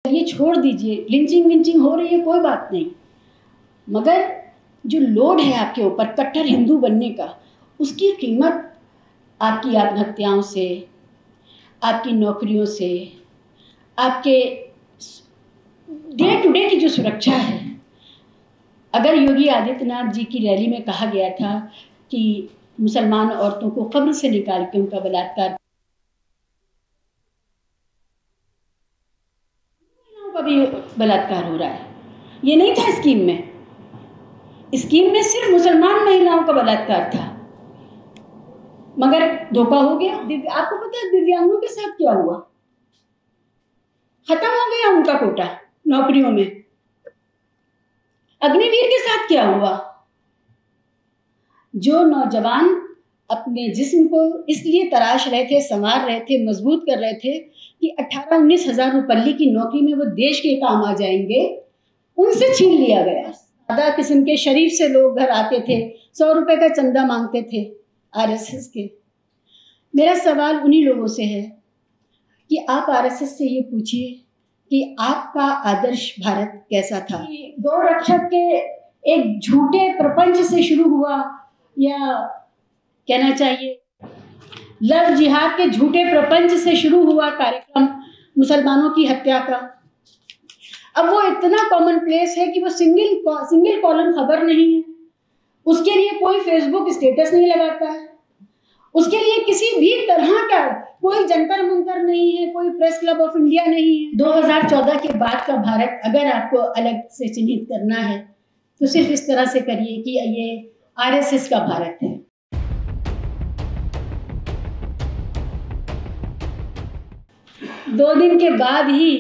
ये छोड़ दीजिए, लिंचिंग विंचिंग हो रही है कोई बात नहीं, मगर जो लोड है आपके ऊपर कट्टर हिंदू बनने का, उसकी कीमत आपकी आत्महत्याओं से, आपकी नौकरियों से, आपके डे टू डे की जो सुरक्षा है। अगर योगी आदित्यनाथ जी की रैली में कहा गया था कि मुसलमान औरतों को कब्र से निकाल के उनका बलात्कार, का भी बलात्कार हो रहा है, ये नहीं था स्कीम में। स्कीम में सिर्फ मुसलमान महिलाओं का बलात्कार था, मगर धोखा हो गया। आपको पता है दिव्यांगों के साथ क्या हुआ? खत्म हो गया उनका कोटा नौकरियों में। अग्निवीर के साथ क्या हुआ? जो नौजवान अपने जिस्म को इसलिए तराश रहे थे, संवार रहे थे, मजबूत कर रहे थे कि 18-19 हज़ार रुपये की नौकरी में वो देश के काम आ जाएंगे, उनसे छीन लिया गया। सादा किस्म के शरीफ से लोग घर आते थे, 100 रुपये का चंदा मांगते थे आरएसएस के। मेरा सवाल उन्हीं लोगों से है कि आप आरएसएस से ये पूछिए कि आपका आदर्श भारत कैसा था। गौ रक्षक के एक झूठे प्रपंच से शुरू हुआ, या कहना चाहिए लव जिहाद के झूठे प्रपंच से शुरू हुआ कार्यक्रम मुसलमानों की हत्या का, अब वो इतना कॉमन प्लेस है कि वो सिंगल कॉलम खबर नहीं है, उसके लिए कोई फेसबुक स्टेटस नहीं लगाता है, उसके लिए किसी भी तरह का कोई जंतर मंतर नहीं है, कोई प्रेस क्लब ऑफ इंडिया नहीं है। 2014 के बाद का भारत अगर आपको अलग से चिन्हित करना है तो सिर्फ इस तरह से करिए कि ये आरएसएस का भारत है। दो दिन के बाद ही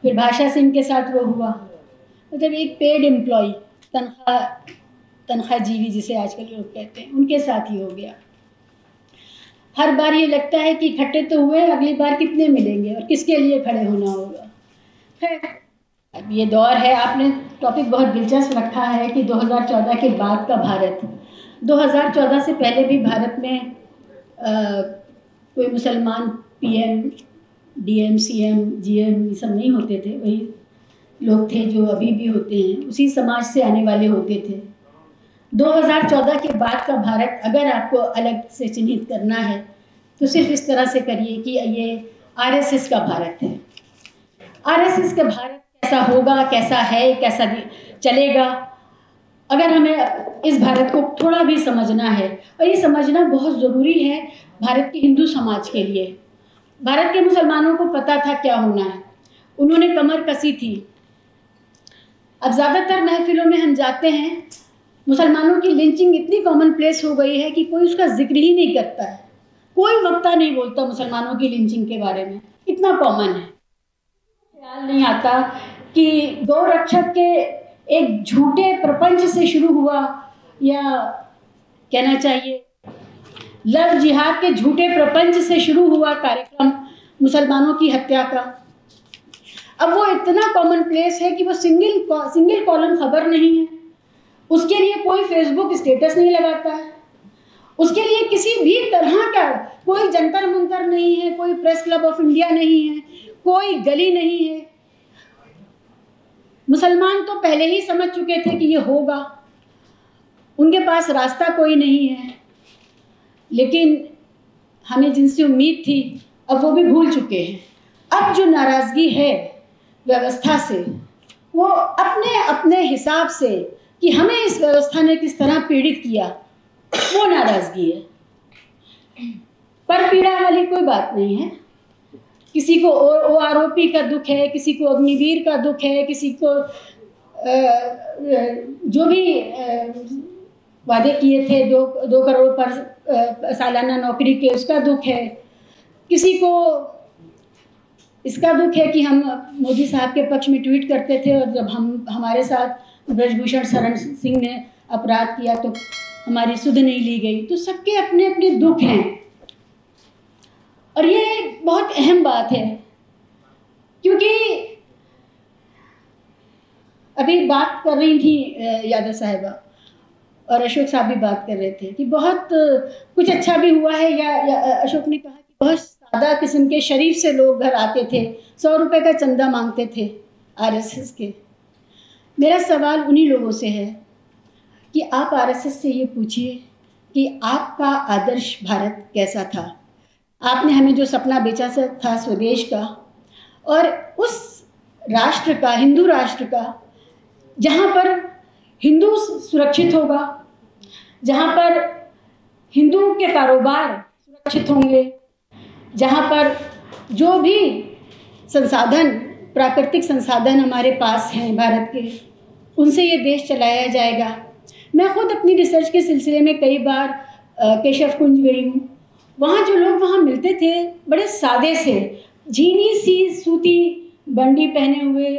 फिर भाषा सिंह के साथ वो हुआ, मतलब एक पेड एम्प्लॉय, तनख्वाहजीवी जिसे आजकल लोग कहते हैं, उनके साथ ही हो गया। हर बार ये लगता है कि इकट्ठे तो हुए, अगली बार कितने मिलेंगे और किसके लिए खड़े होना होगा। खैर, अब ये दौर है। आपने टॉपिक बहुत दिलचस्प रखा है कि 2014 के बाद का भारत। 2014 से पहले भी भारत में कोई मुसलमान पीएम, डीएम, सीएम, जीएम ये सब नहीं होते थे, वही लोग थे जो अभी भी होते हैं, उसी समाज से आने वाले होते थे। 2014 के बाद का भारत अगर आपको अलग से चिन्हित करना है तो सिर्फ इस तरह से करिए कि ये आरएसएस का भारत है। आरएसएस का भारत कैसा होगा, कैसा है, कैसा चलेगा, अगर हमें इस भारत को थोड़ा भी समझना है, और ये समझना बहुत ज़रूरी है भारत के हिंदू समाज के लिए। भारत के मुसलमानों को पता था क्या होना है, उन्होंने कमर कसी थी। अब ज़्यादातर महफिलों में हम जाते हैं, मुसलमानों की लिंचिंग इतनी कॉमन प्लेस हो गई है कि कोई उसका जिक्र ही नहीं करता है, कोई वक्ता नहीं बोलता मुसलमानों की लिंचिंग के बारे में, इतना कॉमन है। ख्याल नहीं आता कि गौ रक्षक के एक झूठे प्रपंच से शुरू हुआ, या कहना चाहिए लव जिहाद के झूठे प्रपंच से शुरू हुआ कार्यक्रम मुसलमानों की हत्या का, अब वो इतना कॉमन प्लेस है कि वो सिंगल कॉलम खबर नहीं है, उसके लिए कोई फेसबुक स्टेटस नहीं लगाता है, उसके लिए किसी भी तरह का कोई जंतर मंतर नहीं है, कोई प्रेस क्लब ऑफ इंडिया नहीं है, कोई गली नहीं है। मुसलमान तो पहले ही समझ चुके थे कि ये होगा, उनके पास रास्ता कोई नहीं है, लेकिन हमें जिनसे उम्मीद थी अब वो भी भूल चुके हैं। अब जो नाराज़गी है व्यवस्था से, वो अपने अपने हिसाब से कि हमें इस व्यवस्था ने किस तरह पीड़ित किया, वो नाराज़गी है। पर पीड़ा वाली कोई बात नहीं है। किसी को ओआरओपी का दुख है, किसी को अग्निवीर का दुख है, किसी को जो भी वादे किए थे 2 करोड़ पर सालाना नौकरी के, उसका दुख है। किसी को इसका दुख है कि हम मोदी साहब के पक्ष में ट्वीट करते थे और जब हमारे साथ ब्रजभूषण शरण सिंह ने अपराध किया तो हमारी सुध नहीं ली गई। तो सबके अपने अपने दुख हैं, और ये बहुत अहम बात है, क्योंकि अभी बात कर रही थी यादव साहिबा और अशोक साहब भी बात कर रहे थे कि बहुत कुछ अच्छा भी हुआ है, या अशोक ने कहा कि बहुत सादा किस्म के शरीफ से लोग घर आते थे, 100 रुपये का चंदा मांगते थे आरएसएस के। मेरा सवाल उन्हीं लोगों से है कि आप आरएसएस से ये पूछिए कि आपका आदर्श भारत कैसा था। आपने हमें जो सपना बेचा था स्वदेश का, और उस राष्ट्र का, हिंदू राष्ट्र का, जहाँ पर हिंदू सुरक्षित होगा, जहाँ पर हिंदुओं के कारोबार सुरक्षित होंगे, जहाँ पर जो भी संसाधन, प्राकृतिक संसाधन हमारे पास हैं भारत के, उनसे ये देश चलाया जाएगा। मैं खुद अपनी रिसर्च के सिलसिले में कई बार केशव कुंज गई हूँ। वहाँ जो लोग वहाँ मिलते थे, बड़े सादे से, झीनी सी सूती बंडी पहने हुए,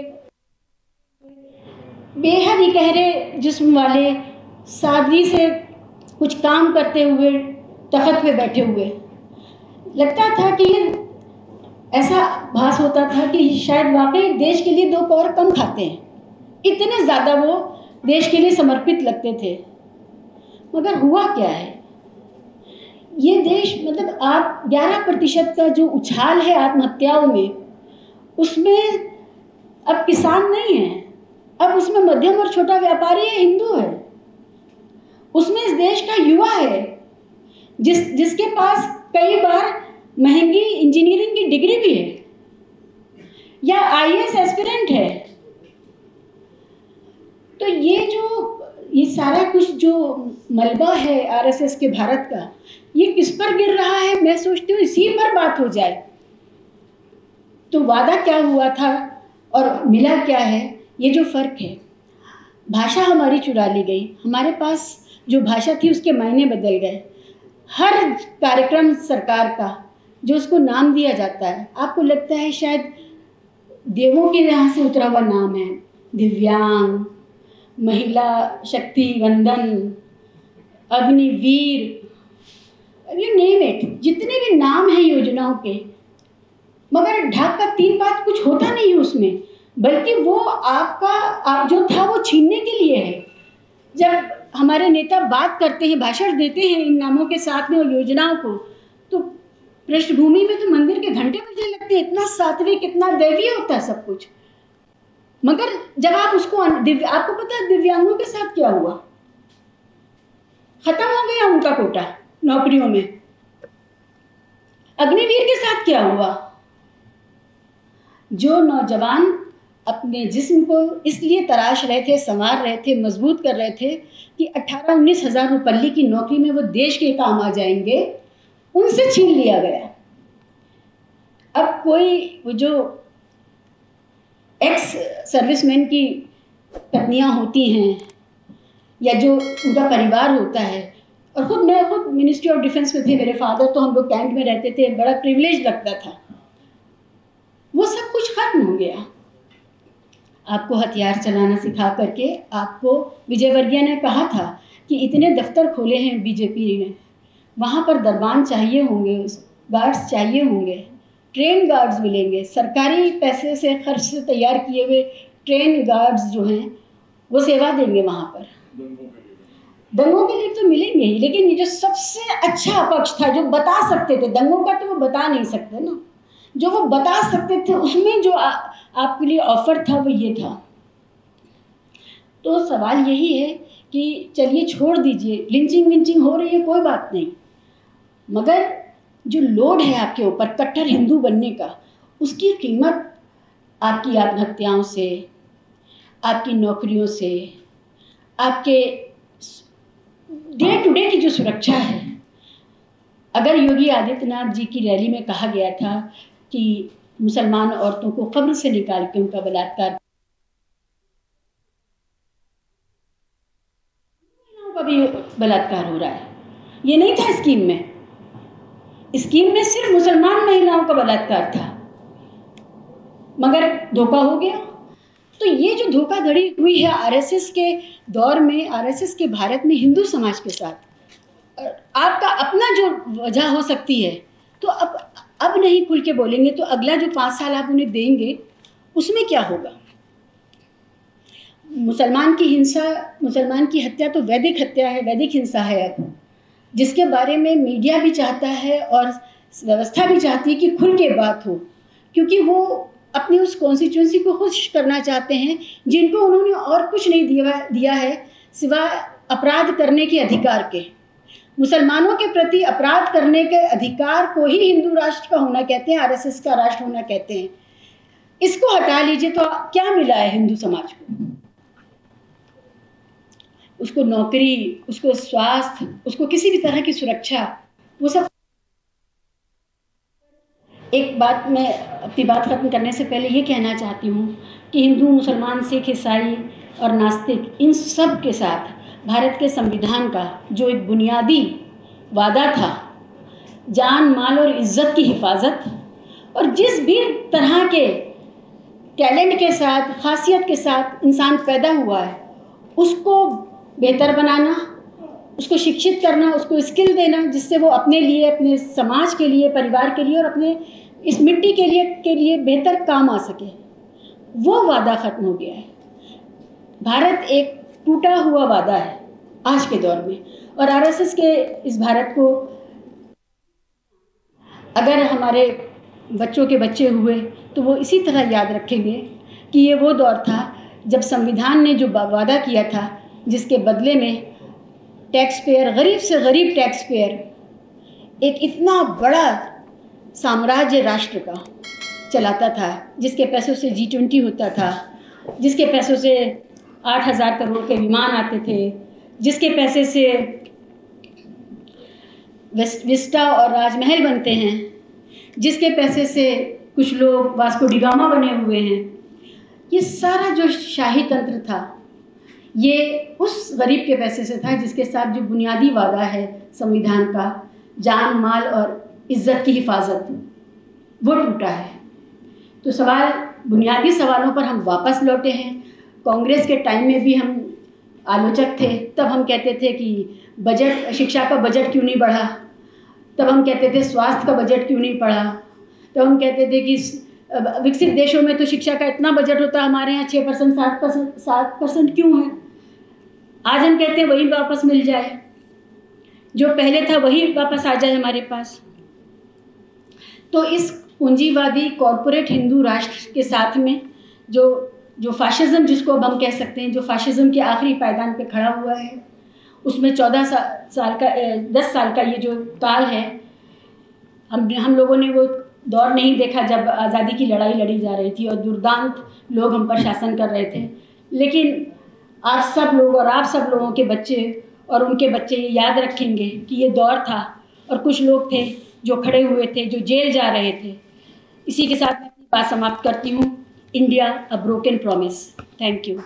बेहद ही गहरे जिस्म वाले, सादगी से कुछ काम करते हुए तख्त पे बैठे हुए। लगता था कि ऐसा भास होता था कि शायद वाकई देश के लिए 2 कौर कम खाते हैं, इतने ज़्यादा वो देश के लिए समर्पित लगते थे। मगर हुआ क्या है, ये देश, मतलब आप 11% का जो उछाल है आत्महत्याओं में, उसमें अब किसान नहीं है, अब उसमें मध्यम और छोटा व्यापारी है, हिंदू है, उसमें इस देश का युवा है जिसके पास कई बार महंगी इंजीनियरिंग की डिग्री भी है या आईएएस एस्पिरेंट है। तो ये सारा कुछ जो मलबा है आरएसएस के भारत का, ये किस पर गिर रहा है? मैं सोचती हूँ इसी पर बात हो जाए। तो वादा क्या हुआ था और मिला क्या है, ये जो फ़र्क है। भाषा हमारी चुरा ली गई, हमारे पास जो भाषा थी उसके मायने बदल गए। हर कार्यक्रम सरकार का जो उसको नाम दिया जाता है, आपको लगता है शायद देवों के यहाँ से उतरा हुआ नाम है। दिव्यांग, महिला शक्ति वंदन, अग्निवीर, यू नेम इट, जितने भी नाम हैं योजनाओं के, मगर ढाक का 3 बात कुछ होता नहीं है उसमें, बल्कि वो आप जो था वो छीनने के लिए है। जब हमारे नेता बात करते हैं, भाषण देते हैं इन नामों के साथ में और योजनाओं को, तो पृष्ठभूमि में तो मंदिर के घंटे बजने लगते हैं। इतना सात्विक, इतना दैवीय होता है सब कुछ। मगर जब आप उसको आपको पता है दिव्यांगों के साथ क्या हुआ? खत्म हो गया उनका कोटा नौकरियों में। अग्निवीर के साथ क्या हुआ? जो नौजवान अपने जिस्म को इसलिए तराश रहे थे, संवार रहे थे, मजबूत कर रहे थे कि 18-19 हज़ार रुपये की नौकरी में वो देश के काम आ जाएंगे, उनसे छीन लिया गया। अब कोई वो जो एक्स सर्विसमैन की पत्नियां होती हैं या जो उनका परिवार होता है, और मैं खुद मिनिस्ट्री ऑफ डिफेंस में थे, मेरे फादर, तो हम लोग कैंट में रहते थे, बड़ा प्रिविलेज लगता था। वो सब कुछ खत्म हो गया। आपको हथियार चलाना सिखा करके, आपको विजयवर्गीय ने कहा था कि इतने दफ्तर खोले हैं बीजेपी ने, वहाँ पर दरबान चाहिए होंगे, गार्ड्स चाहिए होंगे, ट्रेन गार्ड्स मिलेंगे, सरकारी पैसे से खर्च से तैयार किए हुए ट्रेन गार्ड्स जो हैं वो सेवा देंगे वहाँ पर। दंगों के लिए तो मिलेंगे ही, लेकिन ये जो सबसे अच्छा पक्ष था, जो बता सकते थे, दंगों का तो वो बता नहीं सकते ना, जो वो बता सकते थे उसमें जो आपके लिए ऑफर था वो ये था। तो सवाल यही है कि चलिए छोड़ दीजिए, लिंचिंग विंचिंग हो रही है, कोई बात नहीं, मगर जो लोड है आपके ऊपर कट्टर हिंदू बनने का, उसकी कीमत आपकी आत्महत्याओं से, आपकी नौकरियों से, आपके डे टू डे की जो सुरक्षा है। अगर योगी आदित्यनाथ जी की रैली में कहा गया था कि मुसलमान औरतों को कब्र से निकाल के उनका बलात्कार, का भी बलात्कार हो रहा है, ये नहीं था स्कीम में। स्कीम में सिर्फ मुसलमान महिलाओं का बलात्कार था, मगर धोखा हो गया। तो ये जो धोखाधड़ी हुई है आरएसएस के दौर में, आरएसएस के भारत में हिंदू समाज के साथ, आपका अपना जो वजह हो सकती है, तो अब नहीं खुल के बोलेंगे तो अगला जो 5 साल आप उन्हें देंगे उसमें क्या होगा? मुसलमान की हिंसा, मुसलमान की हत्या तो वैदिक हत्या है, वैदिक हिंसा है अब, जिसके बारे में मीडिया भी चाहता है और व्यवस्था भी चाहती है कि खुल के बात हो, क्योंकि वो अपनी उस कॉन्स्टिट्यूंसी को खुश करना चाहते हैं जिनको उन्होंने और कुछ नहीं दिया है सिवाय अपराध करने के अधिकार के। मुसलमानों के प्रति अपराध करने के अधिकार को ही हिंदू राष्ट्र का होना कहते हैं, आरएसएस का राष्ट्र होना कहते हैं। इसको हटा लीजिए तो क्या मिला है हिंदू समाज को? उसको नौकरी, उसको स्वास्थ्य, उसको किसी भी तरह की सुरक्षा, वो सब। एक बात मैं अपनी बात ख़त्म करने से पहले ये कहना चाहती हूँ कि हिंदू, मुसलमान, सिख, ईसाई और नास्तिक, इन सब के साथ भारत के संविधान का जो एक बुनियादी वादा था, जान, माल और इज्जत की हिफाजत, और जिस भी तरह के टैलेंट के साथ, खासियत के साथ इंसान पैदा हुआ है, उसको बेहतर बनाना, उसको शिक्षित करना, उसको स्किल देना, जिससे वो अपने लिए, अपने समाज के लिए, परिवार के लिए और अपने इस मिट्टी के लिए बेहतर काम आ सके, वो वादा ख़त्म हो गया है। भारत एक टूटा हुआ वादा है आज के दौर में, और आरएसएस के इस भारत को, अगर हमारे बच्चों के बच्चे हुए तो वो इसी तरह याद रखेंगे कि ये वो दौर था जब संविधान ने जो वादा किया था, जिसके बदले में टैक्स पेयर, गरीब से गरीब टैक्स पेयर एक इतना बड़ा साम्राज्य राष्ट्र का चलाता था, जिसके पैसों से G20 होता था, जिसके पैसों से 8,000 करोड़ के विमान आते थे, जिसके पैसे से विस्टा और राजमहल बनते हैं, जिसके पैसे से कुछ लोग वास्को डिगामा बने हुए हैं। ये सारा जो शाही तंत्र था, ये उस गरीब के पैसे से था जिसके साथ जो बुनियादी वादा है संविधान का, जान, माल और इज्जत की हिफाजत, वो टूटा है। तो बुनियादी सवालों पर हम वापस लौटे हैं। कांग्रेस के टाइम में भी हम आलोचक थे, तब हम कहते थे कि बजट, शिक्षा का बजट क्यों नहीं बढ़ा, तब हम कहते थे स्वास्थ्य का बजट क्यों नहीं बढ़ा, तब हम कहते थे कि विकसित देशों में तो शिक्षा का इतना बजट होता है, हमारे यहाँ 6%, 7% क्यों है। आज हम कहते हैं वही वापस मिल जाए, जो पहले था वही वापस आ जाए हमारे पास। तो इस पूंजीवादी कॉरपोरेट हिंदू राष्ट्र के साथ में जो फाशिज्म, जिसको अब हम कह सकते हैं, जो फाशिज्म के आखिरी पायदान पे खड़ा हुआ है, उसमें 10 साल का ये जो काल है, हम लोगों ने वो दौर नहीं देखा जब आज़ादी की लड़ाई लड़ी जा रही थी और दुर्दांत लोग हम पर शासन कर रहे थे। लेकिन आप सब लोग और आप सब लोगों के बच्चे और उनके बच्चे ये याद रखेंगे कि ये दौर था और कुछ लोग थे जो खड़े हुए थे, जो जेल जा रहे थे। इसी के साथ मैं अपनी बात समाप्त करती हूँ। India a broken promise. Thank you.